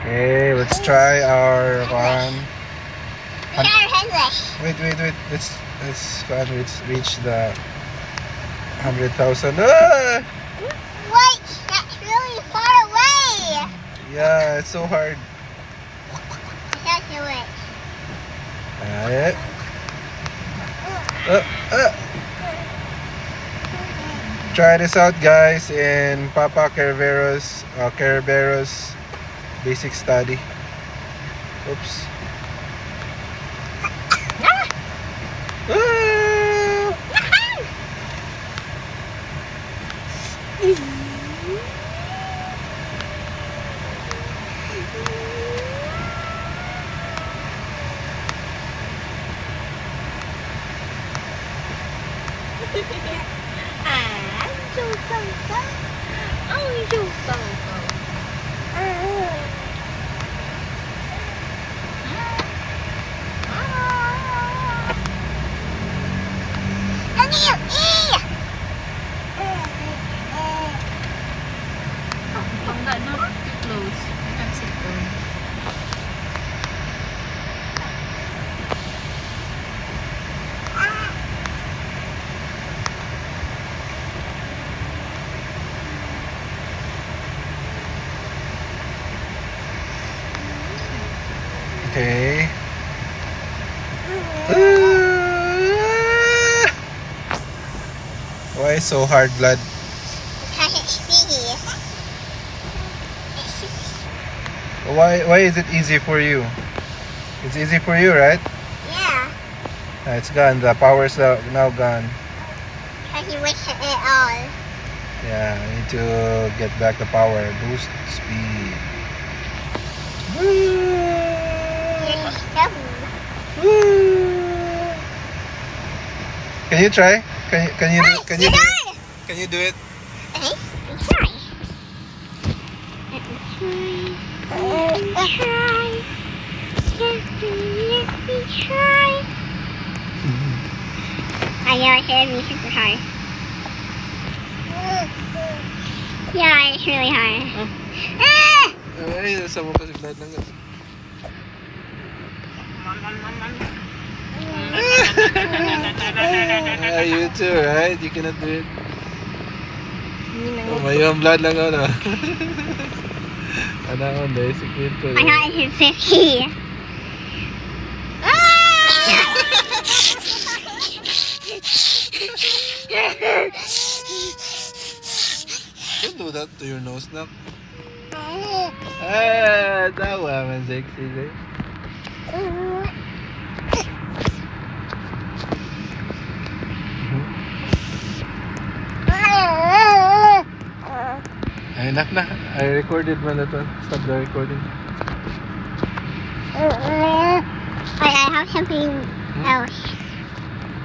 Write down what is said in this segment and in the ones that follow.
Okay, let's try our one. We are headless. Wait. Let's reach the 100,000. Ah! Wait, that's really far away. Yeah, it's so hard. That's the way. Alright. Try this out, guys, in Papa Caravero's basic study. Oops. Ah! Not too close. You can sit down. Okay. Why so hard, blood? Because it's sticky. Why is it easy for you? It's easy for you, right? Yeah, It's gone. The power's now gone. because you wasted it all. Yeah, I need to get back the power. Boost speed. Woo! You're stubborn. Woo! Can you try? Can you do it? Can you do it? Okay, let's try. Let me try. Let me try. I know it's gonna be super hard. Yeah, it's really hard. Ah! Ay, nasa mo kasi blood lang. You too, right? You cannot do it. Oh, may yung blood lang ako na. Ano ako, basic need ko. I got it in 50. Don't do that to your nose, Nak. Ah, tawa man, sexy, eh. Ay, nak. I recorded man na to. Stop the recording. I have something else.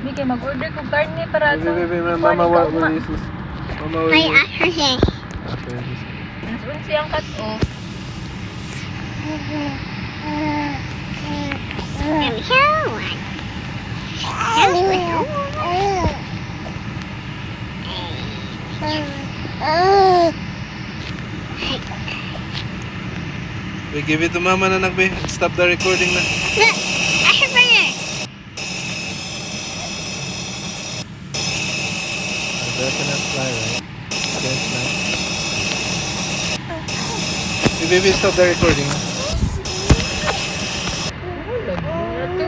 Miki, mag-order ko karne para sa... Wait, Mama, what will you use? Mama, will I you asked for this. after this? Nasuun siyang cut-off. Let me show one. That was little. We give it to Mama na, Nakbe. Stop the recording na. Look, I should bring it. That cannot fly, right? Can't fly. Hey, baby, stop the recording. Ito.